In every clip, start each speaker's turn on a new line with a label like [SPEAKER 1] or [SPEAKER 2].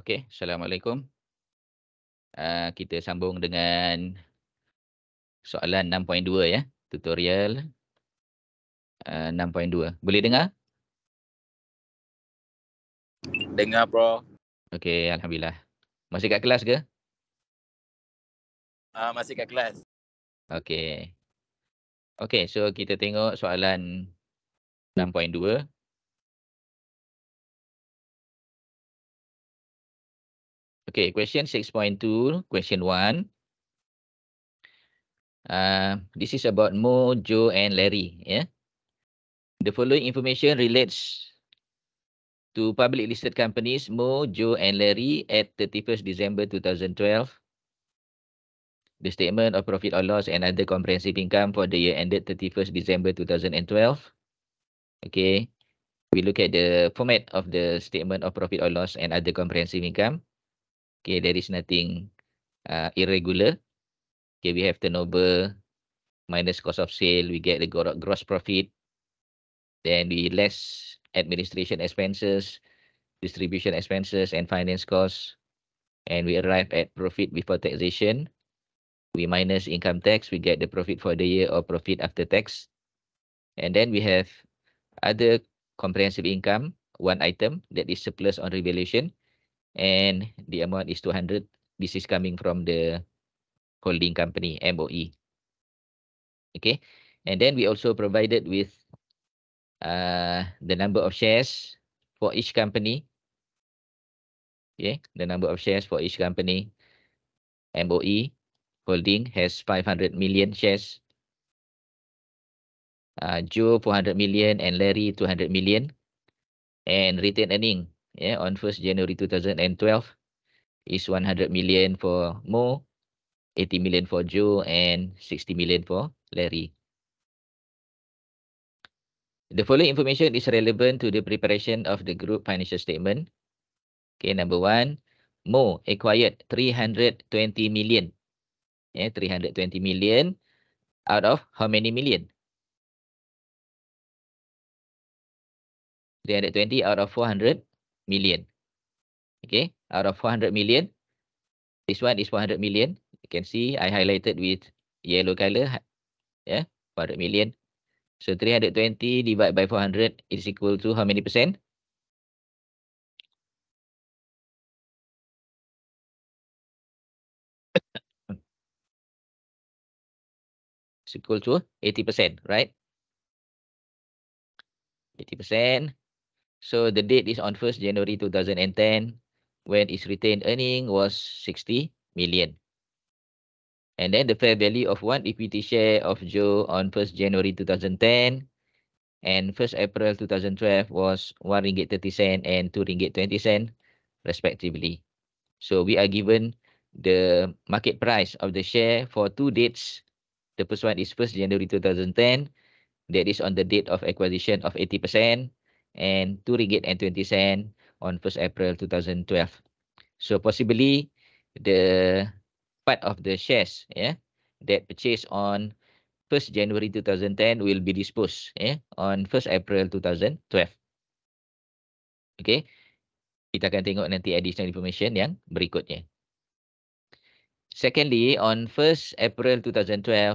[SPEAKER 1] Okey, Assalamualaikum. Kita sambung dengan soalan 6.2 ya, tutorial 6.2. Boleh dengar?
[SPEAKER 2] Dengar, bro.
[SPEAKER 1] Okey, alhamdulillah. Masih kat kelas ke?
[SPEAKER 2] Masih kat kelas.
[SPEAKER 1] Okey. Okey, so kita tengok soalan 6.2. Okey, question 6.2, question 1. This is about Mo, Joe and Larry, yeah. The following information relates to public listed companies Mo, Joe and Larry at 31st December 2012. The statement of profit or loss and other comprehensive income for the year ended 31st December 2012. Okay, we look at the format of the statement of profit or loss and other comprehensive income. Okay, there is nothing irregular. Okay, we have turnover minus cost of sale. We get the gross profit. Then we less administration expenses, distribution expenses, and finance costs. And we arrive at profit before taxation. We minus income tax. We get the profit for the year or profit after tax. And then we have other comprehensive income, one item that is surplus on revaluation, and the amount is 200. This is coming from the holding company, MOE. Okay, and then we also provided with the number of shares for each company. Okay, the number of shares for each company. MOE holding has 500 million shares. Joe 400 million and Larry 200 million. And retained earning on 1st January 2012 is 100 million for Mo, 80 million for Joe, and 60 million for Larry. The following information is relevant to the preparation of the group financial statement. Okay, number 1, Mo acquired 320 million. 320 million out of how many million? 320 out of 400 million. Okay, out of 400 million, this one is 400 million. You can see I highlighted with yellow color. 400 million. So 320 divided by 400 is equal to how many percent? It's equal to 80%, right? 80%. So the date is on 1st January 2010 when its retained earning was 60 million. And then the fair value of one equity share of Joe on 1st January 2010 and 1st April 2012 was 1 ringgit 30 cent and 2 ringgit 20 cent respectively. So we are given the market price of the share for two dates. The first one is 1st January 2010. That is on the date of acquisition of 80%, and 2 ringgit and 20 cent on 1st April 2012. So possibly the part of the shares that purchased on 1st January 2010 will be disposed on 1st April 2012. Okay. Kita akan tengok nanti additional information yang berikutnya. Secondly, on 1st April 2012,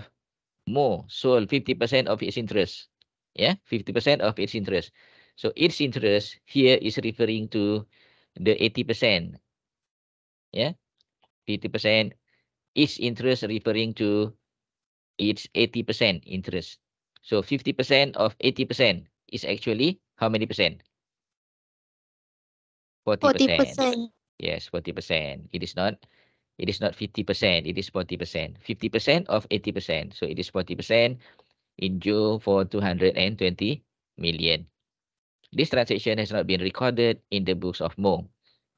[SPEAKER 1] Mo sold 50% of its interest. 50% of its interest. So its interest here is referring to the 80%. 50%. Its interest referring to its 80% interest. So 50% of 80% is actually how many percent? 40%.
[SPEAKER 3] 40%.
[SPEAKER 1] Yes, 40%. It is not 50%. It is 40%. 50% of 80%. So it is 40% in Joe for 220 million. This transaction has not been recorded in the books of Mo.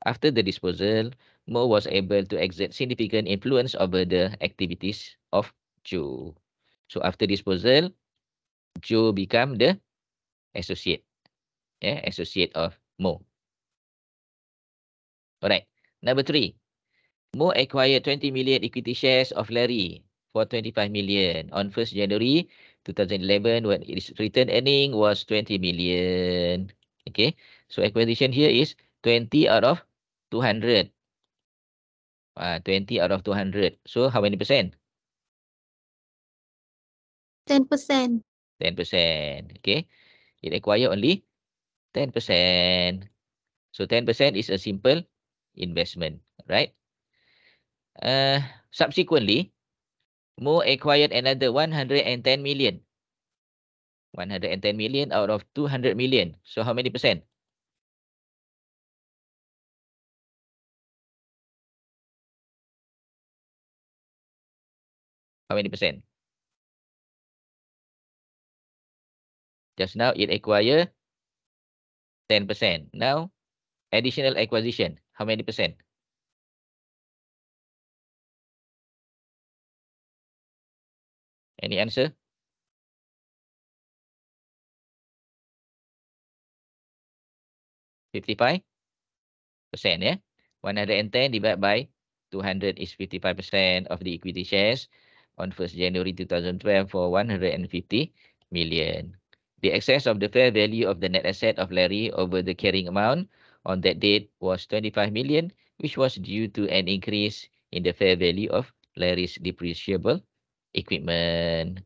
[SPEAKER 1] After the disposal, Mo was able to exert significant influence over the activities of Joe. So after disposal, Joe become the associate. Associate of Mo. Alright. Number 3. Mo acquired 20 million equity shares of Larry for 25 million on 1st January 2011 when its return earning was 20 million. Okay. So acquisition here is 20 out of 200. 20 out of 200. So how many percent?
[SPEAKER 3] 10%.
[SPEAKER 1] 10%. Okay. It acquire only 10%. So 10% is a simple investment, right? Subsequently, Mo acquired another 110 million. 110 million out of 200 million. So how many percent? How many percent? Just now it acquired 10%. Now, additional acquisition. How many percent? Any answer? 55%, yeah? 110 divided by 200 is 55% of the equity shares on 1st January 2012 for 150 million. The excess of the fair value of the net asset of Larry over the carrying amount on that date was 25 million, which was due to an increase in the fair value of Larry's depreciable equipment.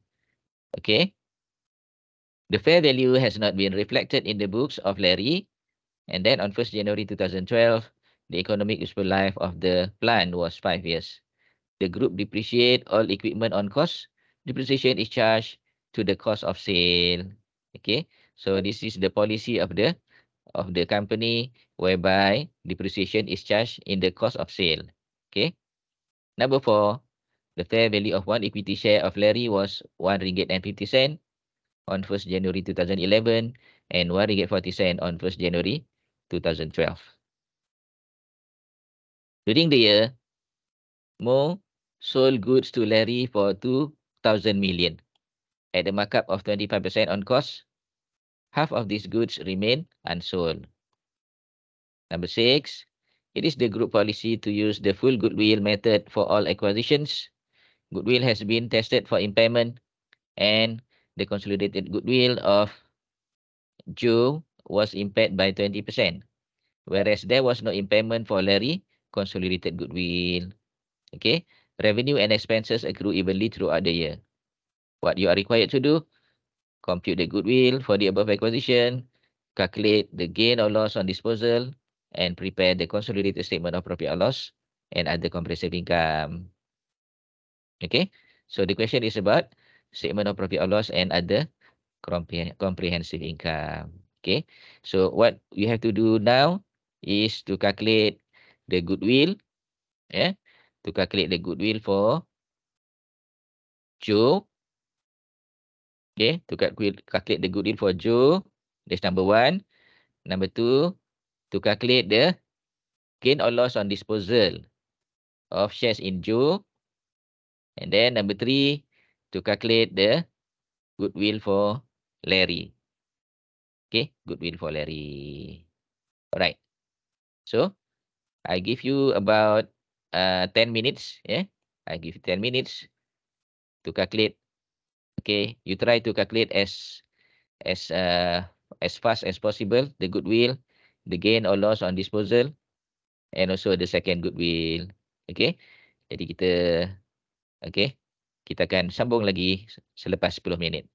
[SPEAKER 1] Okay. The fair value has not been reflected in the books of Larry. And then on 1st January 2012, the economic useful life of the plant was 5 years. The group depreciate all equipment on cost. Depreciation is charged to the cost of sale. Okay. So this is the policy of the company whereby depreciation is charged in the cost of sale. Okay. Number 4, the fair value of one equity share of Larry was 1 ringgit and 50 cent on 1st January 2011 and 1 ringgit 40 cent on 1st January 2012. During the year, Mo sold goods to Larry for 2,000 million at a markup of 25% on cost. Half of these goods remain unsold. Number 6, it is the group policy to use the full goodwill method for all acquisitions. Goodwill has been tested for impairment, and the consolidated goodwill of Joe was impaired by 20%, whereas there was no impairment for Larry consolidated goodwill. Okay, revenue and expenses accrue evenly throughout the year. What you are required to do, compute the goodwill for the above acquisition, calculate the gain or loss on disposal, and prepare the consolidated statement of profit or loss and other comprehensive income. Okay, so the question is about statement of profit or loss and other comprehensive income. Okay, so what you have to do now is to calculate the goodwill, yeah, to calculate the goodwill for Joe. Okay, to calculate the goodwill for Joe, that's number 1. Number 2, to calculate the gain or loss on disposal of shares in Joe. And then number 3, to calculate the goodwill for Larry. Okay, goodwill for Larry. Alright. So, I give you about 10 minutes. Yeah, I give you 10 minutes to calculate. Okay, you try to calculate as fast as possible the goodwill, the gain or loss on disposal, and also the second goodwill. Okay, jadi kita akan sambung lagi selepas 10 minit.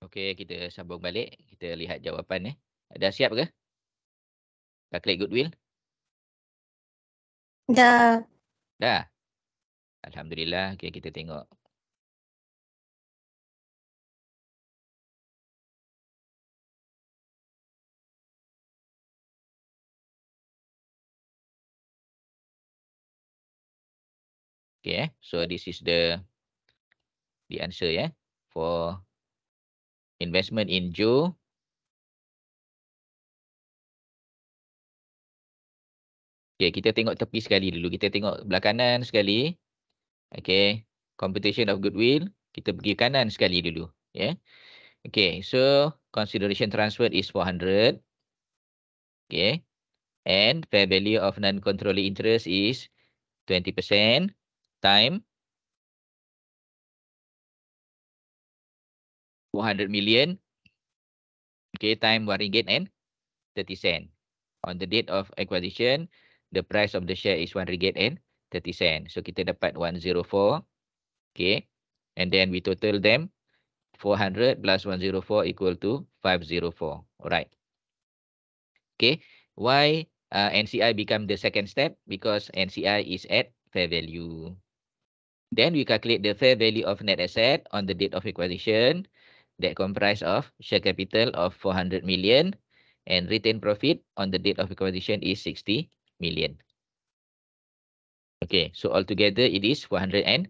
[SPEAKER 1] Okey, kita sambung balik. Kita lihat jawapan. Dah siap ke? Calculate goodwill?
[SPEAKER 3] Dah.
[SPEAKER 1] Dah? Alhamdulillah. Okey, kita tengok. Okay, so this is the answer for investment in Joe. Okay, kita tengok tepi sekali dulu. Kita tengok belah kanan sekali. Okay, computation of goodwill. Kita pergi kanan sekali dulu. Okay, so consideration transfer is 400. Okay, and fair value of non-controlling interest is 20% time 400 million. Okay, time RM1 and 30 cents. On the date of acquisition, the price of the share is RM1 and 30 cents. So kita dapat 104. Okay. And then we total them. 400 plus 104 equal to 504. Alright. Okay. Why NCI become the second step? Because NCI is at fair value. Then we calculate the fair value of net asset on the date of acquisition. That comprise of share capital of 400 million and retained profit on the date of acquisition is 60 million. Okay, so altogether it is 460.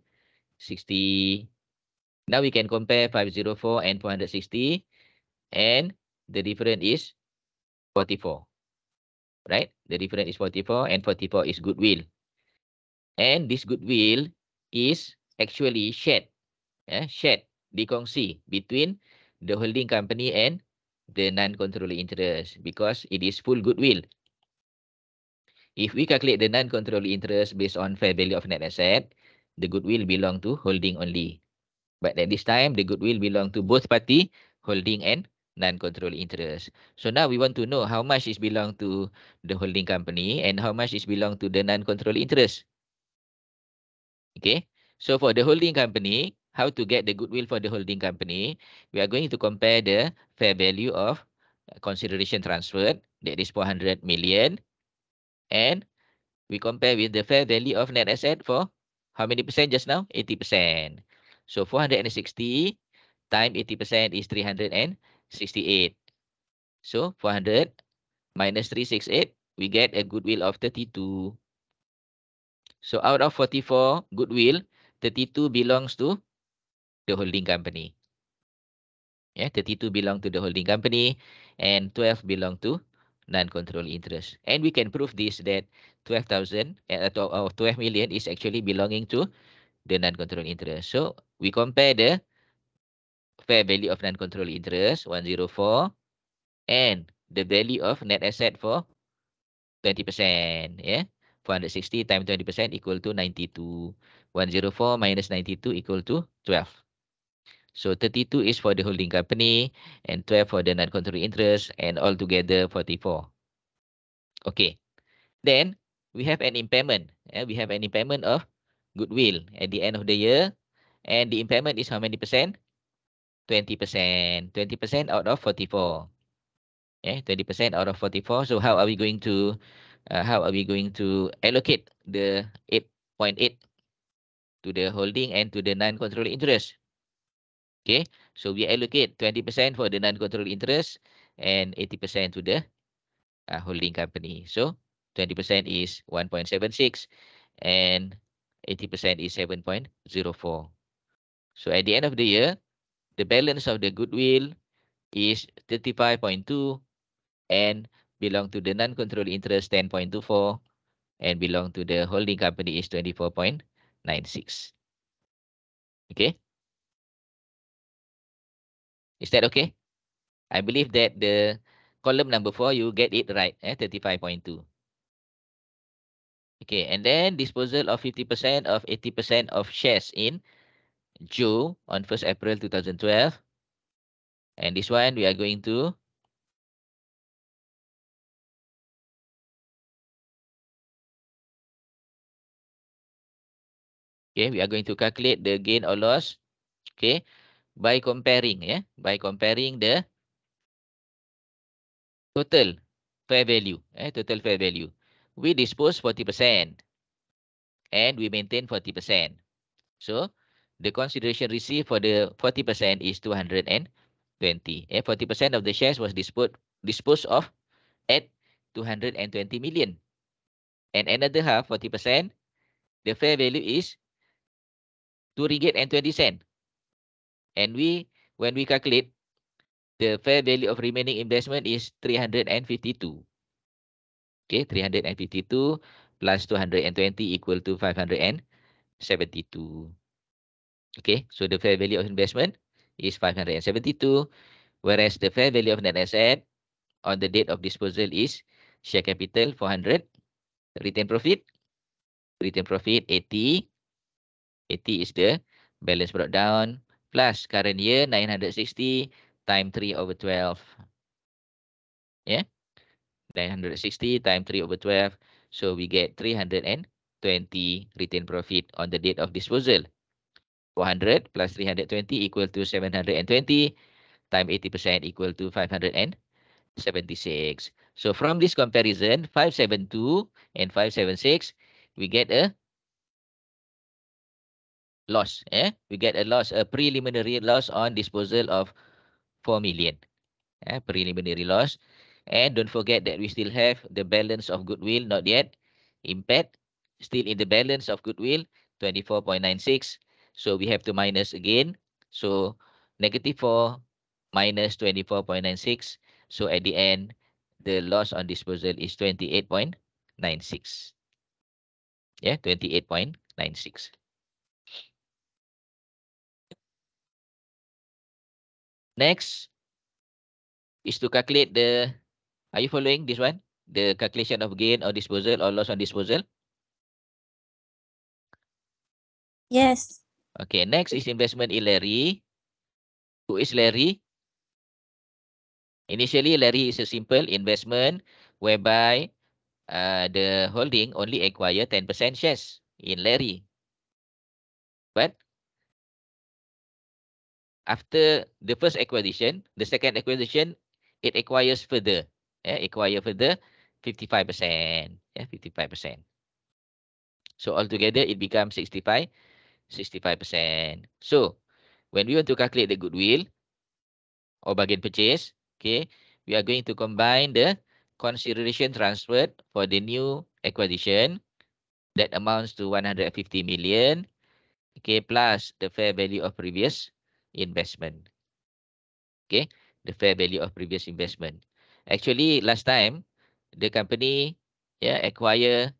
[SPEAKER 1] Now we can compare 504 and 460 and the difference is 44. Right? The difference is 44 and 44 is goodwill. And this goodwill is actually shared. Shared, dikongsi between the holding company and the non-controlling interest because it is full goodwill. If we calculate the non-controlling interest based on fair value of net asset, the goodwill belong to holding only. But at this time, the goodwill belong to both party, holding and non-controlling interest. So now we want to know how much is belong to the holding company and how much is belong to the non-controlling interest. Okay. So for the holding company, how to get the goodwill for the holding company? We are going to compare the fair value of consideration transferred, that is 400 million. And we compare with the fair value of net asset for how many percent just now? 80%. So 460 times 80% is 368. So 400 minus 368, we get a goodwill of 32. So out of 44 goodwill, 32 belongs to the holding company. 32 belong to the holding company and 12 belong to non-controlling interest. And we can prove this that 12,000 or 12 million is actually belonging to the non-controlling interest. So we compare the fair value of non-controlling interest 104 and the value of net asset for 20%. 460 times 20% equal to 92. 104 minus 92 equal to 12. So 32 is for the holding company and 12 for the non-controlling interest and altogether 44. Okay. Then we have an impairment. We have an impairment of goodwill at the end of the year. And the impairment is how many percent? 20%. 20% out of 44. 20% out of 44. So how are we going to allocate the 8.8 to the holding and to the non-controlling interest? Okay, so we allocate 20% for the non-controlling interest and 80% to the holding company. So 20% is 1.76 and 80% is 7.04. So at the end of the year, the balance of the goodwill is 35.2 and belong to the non-controlling interest 10.24 and belong to the holding company is 24.96. Okay. Is that okay? I believe that the column number 4, you get it right, 35.2. Okay, and then disposal of 50% of 80% of shares in Joe on 1st April 2012. And this one, we are going to calculate the gain or loss. Okay, by comparing the total fair value, total fair value. We dispose 40% and we maintain 40%. So the consideration received for the 40% is 220. 40% of the shares was disposed of at 220 million. And another half, 40%, the fair value is RM2.20. And when we calculate, the fair value of remaining investment is 352. Okay, 352 plus 220 equal to 572. Okay, so the fair value of investment is 572, whereas the fair value of net asset on the date of disposal is share capital 400, return profit 80. 80 is the balance brought down, plus current year 960 times 3/12. Yeah, 960 times 3/12. So we get 320 return profit on the date of disposal. 400 plus 320 equal to 720 times 80% equal to 576. So from this comparison, 572 and 576, we get a loss. We get a loss, a preliminary loss on disposal of 4 million. Preliminary loss. And don't forget that we still have the balance of goodwill not yet impaired. Still in the balance of goodwill, 24.96. So we have to minus again. So -4 minus 24.96. So at the end, the loss on disposal is 28.96. Yeah, 28.96. Next is to calculate the, are you following this one? The calculation of gain or disposal or loss on disposal.
[SPEAKER 3] Yes.
[SPEAKER 1] Okay, next is investment in Larry. Who is Larry? Initially, Larry is a simple investment whereby the holding only acquire 10% shares in Larry. But after the first acquisition, the second acquisition, it acquires further. Acquire further 55%. 55%. So altogether, it becomes 65%. So when we want to calculate the goodwill or bargain purchase, okay, we are going to combine the consideration transferred for the new acquisition that amounts to 150 million, okay, plus the fair value of previous investment. Okay, the fair value of previous investment. Actually, last time, the company acquire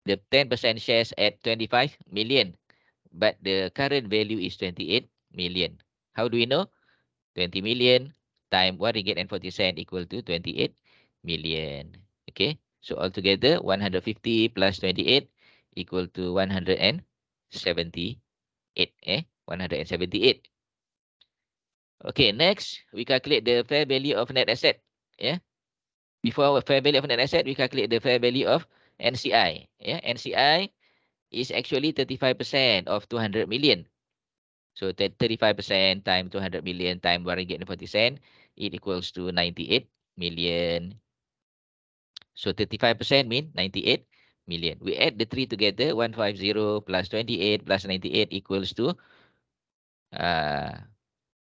[SPEAKER 1] the 10% shares at 25 million, but the current value is 28 million. How do we know? 20 million times RM1.40 equal to 28 million. Okay, so altogether 150 plus 28 equal to 178. 178. Okay, next we calculate the fair value of net asset. Before our fair value of net asset, we calculate the fair value of NCI. NCI is actually 35% of 200 million. So 35% times 200 million times RM1.40, it equals to 98 million. So 35% means 98 million. We add the three together, 150 plus 28 plus 98 equals to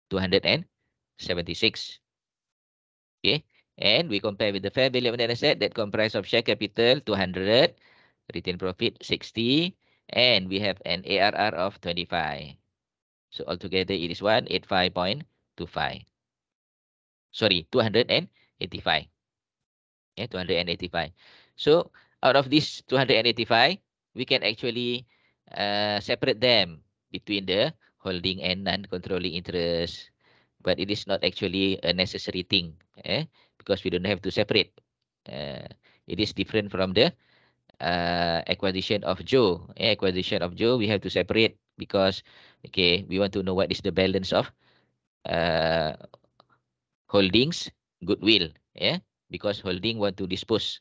[SPEAKER 1] 276. Okay. And we compare with the fair value of net asset that comprise of share capital 200, return profit 60, and we have an ARR of 25. So altogether it is 185.25. Sorry, 285. 285. So out of this 285, we can actually separate them between the holding and non-controlling interest. But it is not actually a necessary thing, because we don't have to separate. It is different from the acquisition of Joe. Acquisition of Joe, we have to separate because, okay, we want to know what is the balance of holdings, goodwill. Because holding want to dispose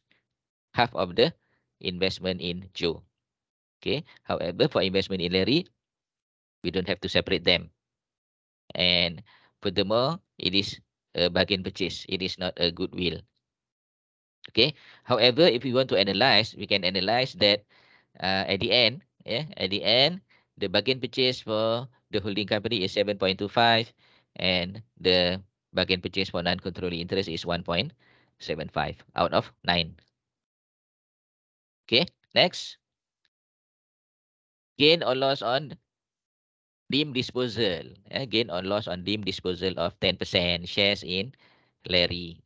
[SPEAKER 1] half of the investment in Joe. Okay. However, for investment in Larry, we don't have to separate them. And furthermore, it is a bargain purchase. It is not a goodwill. Okay. However, if we want to analyze, we can analyze that at the end, the bargain purchase for the holding company is 7.25, and the bargain purchase for non-controlling interest is 1.75 out of 9. Okay. Next, gain or loss on deemed disposal. Gain or loss on deemed disposal of 10% shares in Larry.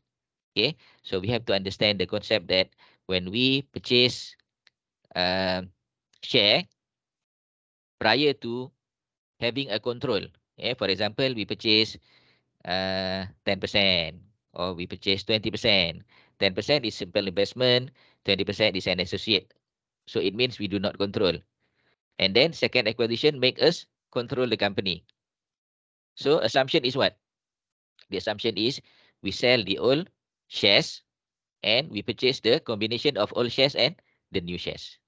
[SPEAKER 1] Okay. So we have to understand the concept that when we purchase share prior to having a control. For example, we purchase 10% or we purchase 20%. 10% is simple investment, 20% is an associate. So it means we do not control. And then second acquisition make us control the company. So assumption is what? The assumption is we sell the old shares and we purchase the combination of old shares and the new shares.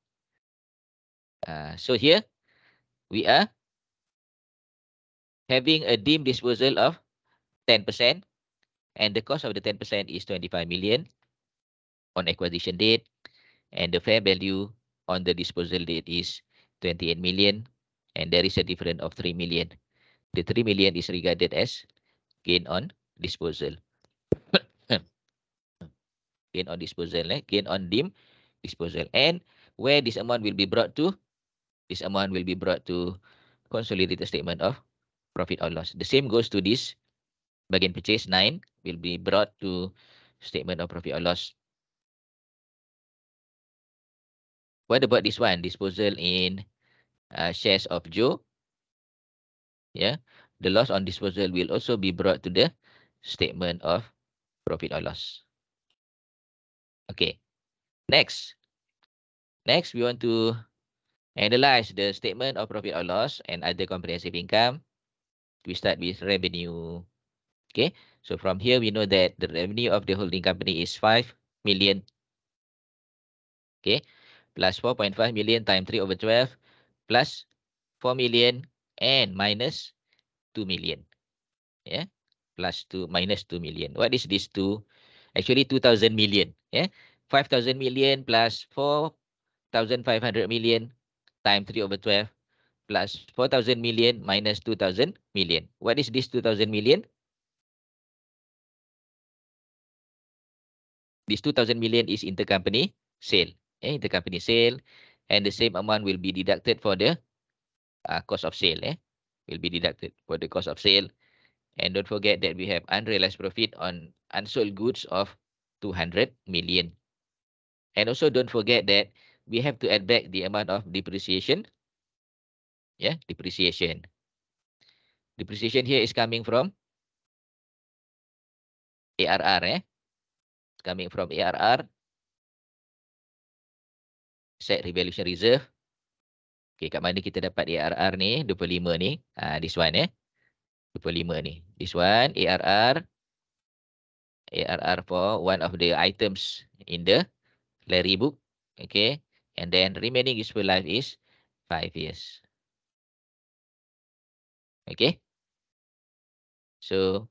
[SPEAKER 1] So here we are having a deemed disposal of 10%, and the cost of the 10% is 25 million on acquisition date, and the fair value on the disposal date is 28 million, and there is a difference of 3 million. The 3 million is regarded as gain on disposal. Gain on disposal, gain on deemed disposal. And where this amount will be brought to? This amount will be brought to consolidated statement of profit or loss. The same goes to this bargain purchase 9 will be brought to statement of profit or loss. What about this one? Disposal in shares of Joe. Yeah, the loss on disposal will also be brought to the statement of profit or loss. Okay. Next, we want to analyze the statement of profit or loss and other comprehensive income. We start with revenue. Okay. So from here, we know that the revenue of the holding company is 5 million. Okay. Plus 4.5 million times 3 over 12 plus 4 million and minus 2 million. Yeah. Plus 2 minus 2 million. What is this 2? Actually 2,000 million. Yeah. 5,000 million plus 4,500 million times 3 over 12 plus 4,000 million minus 2,000 million. What is this 2,000 million? This 2,000 million is intercompany sale. Intercompany sale, and the same amount will be deducted for the cost of sale. Will be deducted for the cost of sale. And don't forget that we have unrealized profit on unsold goods of 200 million. And also don't forget that we have to add back the amount of depreciation. Yeah, depreciation. Depreciation here is coming from ARR. It's coming from ARR. Set revaluation reserve. Okay, kat mana kita dapat ARR ni? 25 ni. This one 25 ni. This one ARR. ARR for one of the items in the Larry book. Okay. And then remaining useful life is 5 years. Okay. So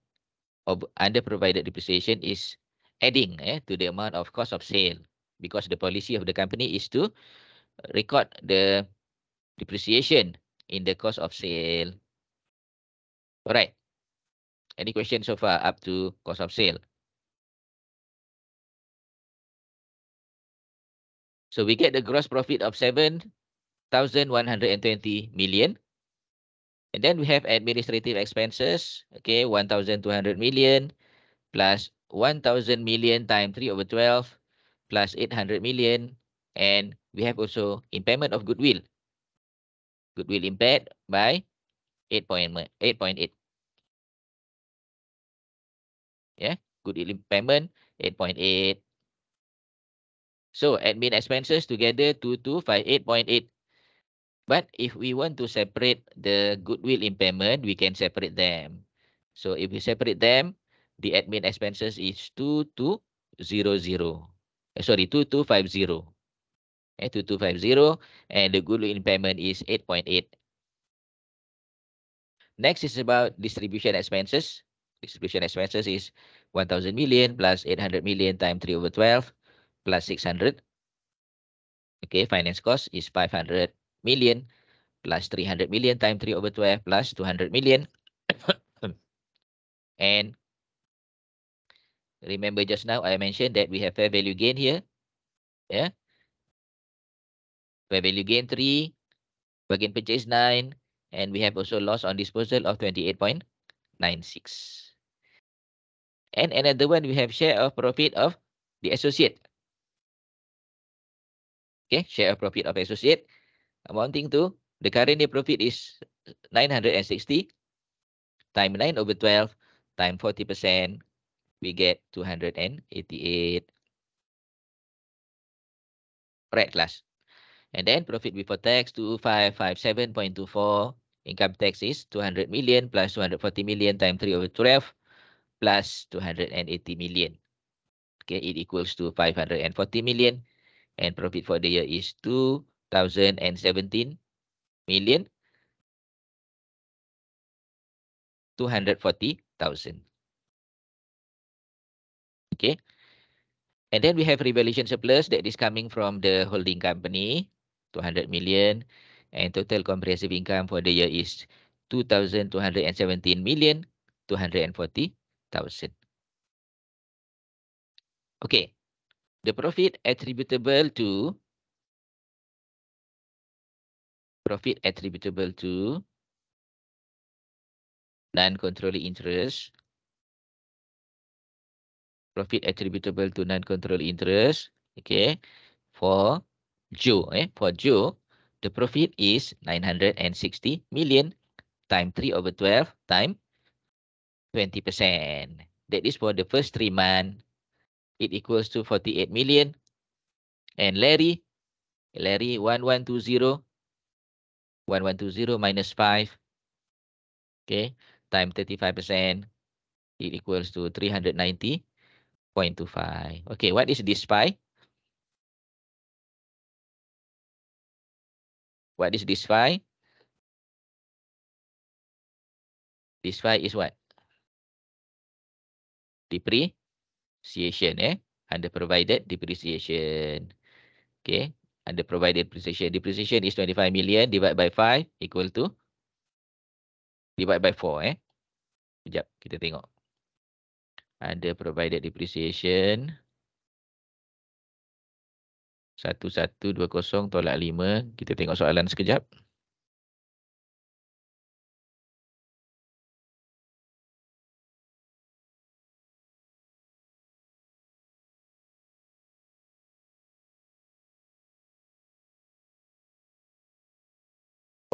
[SPEAKER 1] under provided depreciation is adding to the amount of cost of sale, because the policy of the company is to record the depreciation in the cost of sale. Alright. Any questions so far up to cost of sale? So we get the gross profit of 7,120 million. And then we have administrative expenses, okay, 1,200 million plus 1,000 million times 3 over 12 plus 800 million. And we have also impairment of goodwill. Goodwill impaired by 8.8. Yeah, goodwill impairment 8.8. So admin expenses together 2258.8. But if we want to separate the goodwill impairment, we can separate them. So if we separate them, the admin expenses is 2200. 2250. 2250, and the goodwill impairment is 8.8. Next is about distribution expenses. Distribution expenses is 1,000 million plus 800 million times 3 over 12 plus 600. Okay, finance cost is 500 million plus 300 million times 3 over 12 plus 200 million. And remember just now I mentioned that we have fair value gain here. Yeah. Fair value gain 3, bargain purchase 9, and we have also loss on disposal of 28.96. And another one, we have share of profit of the associate. Okay, share of profit of associate amounting to the current year profit is 960 times 9 over 12 times 40%. We get 288. Right, class. And then profit before tax 2557.24. Income tax is 200 million plus 240 million times 3 over 12 plus 280 million. Okay, it equals to 540 million. And profit for the year is 2017 million 240,000. Okay. And then we have revaluation surplus that is coming from the holding company, 200 million. And total comprehensive income for the year is 2,217 million 240,000. Okay. The profit attributable to non-controlling interest. Profit attributable to non-controlling interest. Okay. For Joe, the profit is 960 million times 3 over 12 times 20%. That is for the first 3 months. It equals to 48 million. And Larry 1120 minus 5. Okay. Times 35%. It equals to 390.25. Okay. What is this pie? What is this pie? This pie is what? Depreciation, under provided depreciation. Okay, under provided depreciation. Depreciation is 25 million divided by 5 equal to divide by 4, Sekejap, kita tengok. Under provided depreciation 1120 tolak 5. Kita tengok soalan sekejap.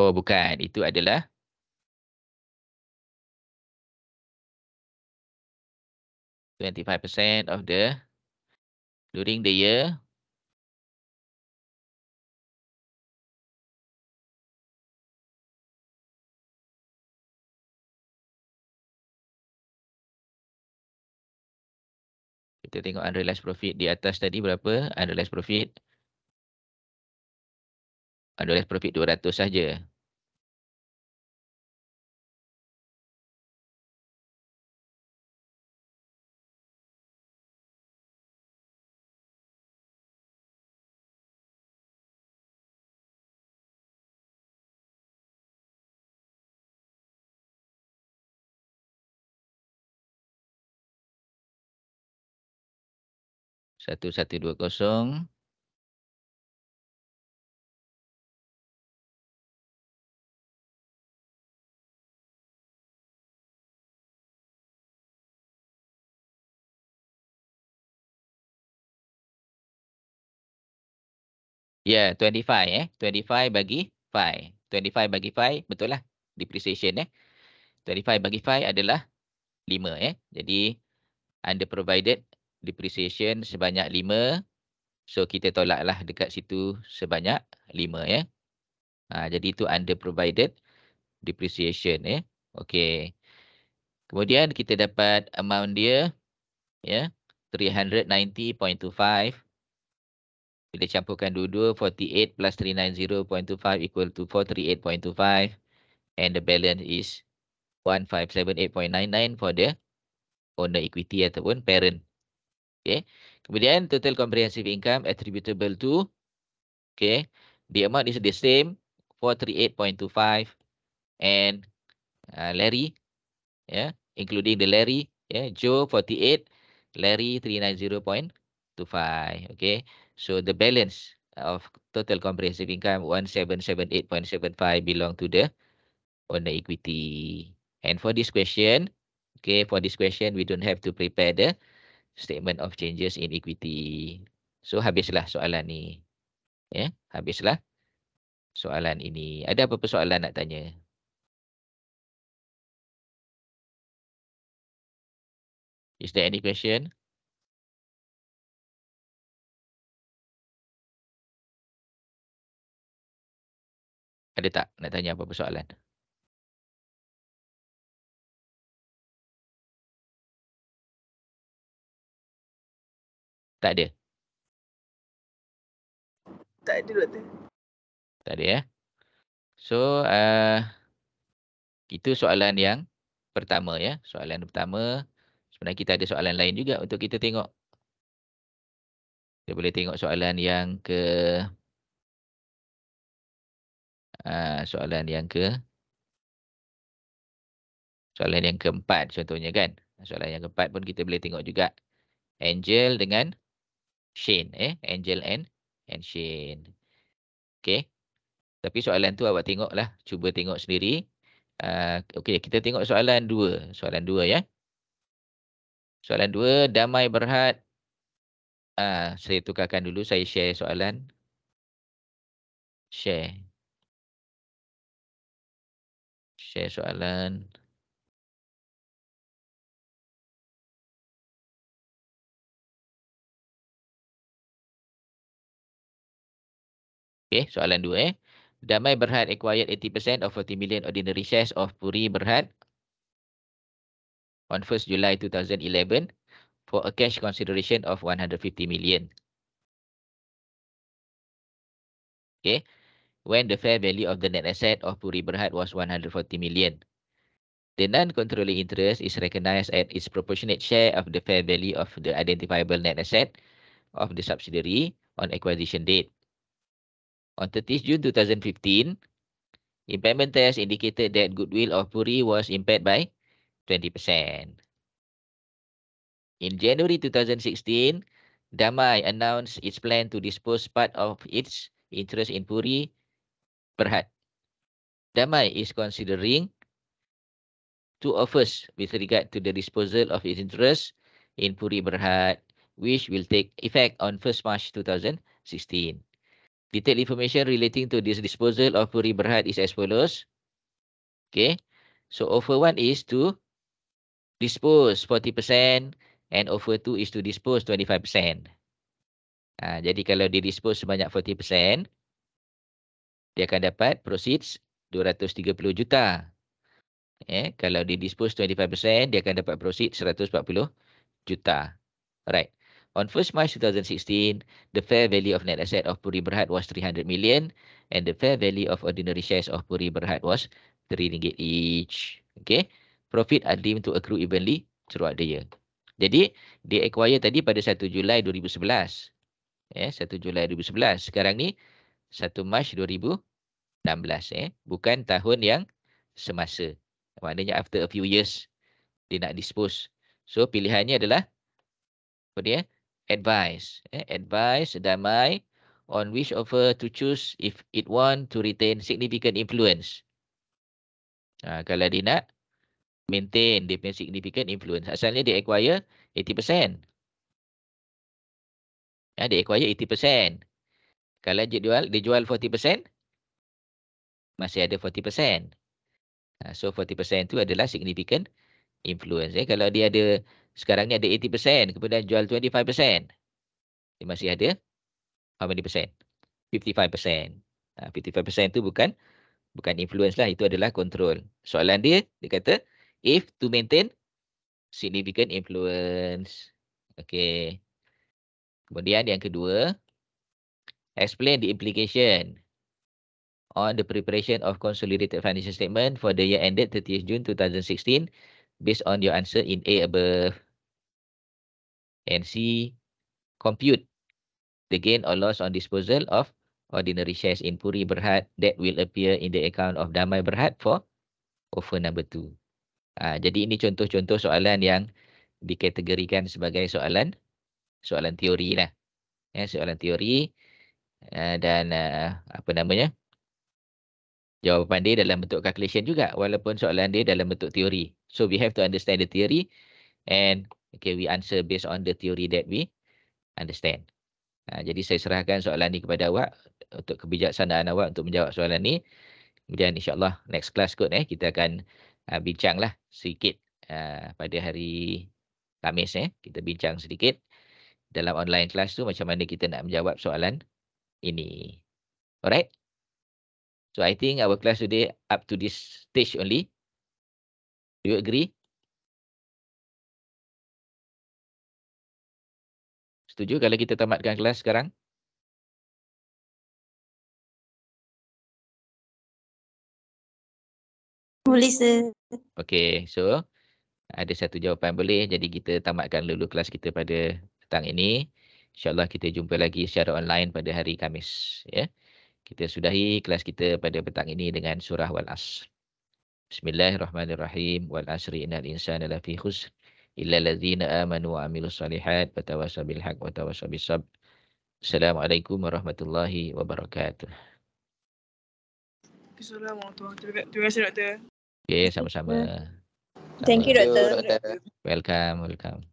[SPEAKER 1] Oh, bukan. Itu adalah 25% of the during the year. Kita tengok unrealized profit di atas tadi berapa? Unrealized profit 200 saja. $1120. Ya, 25, 25 bagi 5. 25 bagi 5, betul lah. Depreciation, 25 bagi 5 adalah 5, Jadi, under provided depreciation sebanyak 5. So, kita tolaklah dekat situ sebanyak 5, jadi, itu under provided depreciation, Okey. Kemudian, kita dapat amount dia, 390.25. Bila campurkan dua-dua, 48 plus 390.25 equal to 438.25. And the balance is 1578.99 for the owner equity ataupun parent. Okay. Kemudian total comprehensive income attributable to, okay, the amount is the same, 438.25, and Larry, yeah, including the Larry, yeah, Joe 48, Larry 390.25. Okay. So the balance of total comprehensive income 1778.75 belong to the owner equity. And for this question, okay, we don't have to prepare the statement of changes in equity. So habislah soalan ni. Ya, habislah soalan ini. Ada apa-apa soalan nak tanya? Is there any question? Ada tak nak tanya apa-apa soalan? Tak ada.
[SPEAKER 2] Tak ada, Doktor.
[SPEAKER 1] Tak ada ya. So, itu soalan yang pertama ya. Soalan pertama. Sebenarnya kita ada soalan lain juga untuk kita tengok. Kita boleh tengok soalan yang ke soalan yang keempat contohnya kan. Soalan yang keempat pun kita boleh tengok juga. Angel dengan Shane. Angel and Shane. Okay. Tapi soalan tu awak tengoklah. Cuba tengok sendiri. Okay, kita tengok soalan 2. Soalan 2 ya. Soalan 2, Damai Berhad. Saya tukarkan dulu. Saya share soalan. Share soalan. Okay, soalan 2 Damai Berhad acquired 80% of 40 million ordinary shares of Puri Berhad on 1st July 2011 for a cash consideration of 150 million. Okay. When the fair value of the net asset of Puri Berhad was 140 million. The non-controlling interest is recognized at its proportionate share of the fair value of the identifiable net asset of the subsidiary on acquisition date. On 30th June 2015, impairment test indicated that goodwill of Puri was impaired by 20%. In January 2016, Damai announced its plan to dispose part of its interest in Puri Berhad. Damai is considering two offers with regard to the disposal of its interest in Puri Berhad, which will take effect on 1st March 2016. Detailed information relating to this disposal of Puri Berhad is as follows. Okay. So offer 1 is to dispose 40% and offer 2 is to dispose 25%. Jadi kalau dia dispose sebanyak 40%, dia akan dapat proceeds 230 juta. Kalau dia dispose 25%, dia akan dapat proceeds 140 juta. Alright. On 1st March 2016, the fair value of net asset of Puri Berhad was 300 million and the fair value of ordinary shares of Puri Berhad was RM3 each. Okay. Profit are deemed to accrue evenly throughout the year. Jadi, dia acquire tadi pada 1 Julai 2011. 1 Julai 2011. Sekarang ni 1 Mac 2016. Bukan tahun yang semasa. Maknanya after a few years, dia nak dispose. So, pilihannya adalah apa dia? Advice. Advice Damai on which offer to choose if it want to retain significant influence. Kalau dia nak maintain dia punya significant influence. Asalnya dia acquire 80%. Dia acquire 80%. Kalau dia jual 40%, masih ada 40%. So 40% tu adalah significant influence. Kalau dia ada, sekarang ni ada 80%, kemudian jual 25%, dia masih ada how many percent? 55%. 55% tu bukan influence lah, itu adalah control. Soalan dia kata, if to maintain significant influence. Okay. Kemudian yang kedua, explain the implication on the preparation of consolidated financial statement for the year ended 30th June 2016 based on your answer in A above. And C, compute the gain or loss on disposal of ordinary shares in Puri Berhad that will appear in the account of Damai Berhad for offer number 2. Jadi ini contoh-contoh soalan yang dikategorikan sebagai soalan teori lah. Soalan teori dan jawapan dia dalam bentuk calculation juga walaupun soalan dia dalam bentuk teori. So we have to understand the theory and we answer based on the theory that we understand. Jadi saya serahkan soalan ni kepada awak untuk kebijaksanaan awak untuk menjawab soalan ni. Kemudian insyaAllah next class kot kita akan bincanglah sedikit pada hari Khamis. Kita bincang sedikit dalam online class tu macam mana kita nak menjawab soalan ini. Alright? So I think our class today up to this stage only. Do you agree? Setuju kalau kita tamatkan kelas sekarang?
[SPEAKER 3] Boleh, sir.
[SPEAKER 1] Okay, so ada satu jawapan boleh. Jadi kita tamatkan dulu kelas kita pada petang ini. InsyaAllah kita jumpa lagi secara online pada hari Khamis. Kita sudahi kelas kita pada petang ini dengan surah Wal-Asr. Bismillahirrahmanirrahim. Wal-Asri innal insana lafi khusr. Illa allazina amanu wa amilus salihat. Watawassaw bil haq watawassaw bis sabr. Assalamualaikum warahmatullahi wabarakatuh.
[SPEAKER 4] Assalamualaikum. Terima kasih, Doktor.
[SPEAKER 1] Okay, sama-sama.
[SPEAKER 3] Thank you, Doktor.
[SPEAKER 1] Welcome.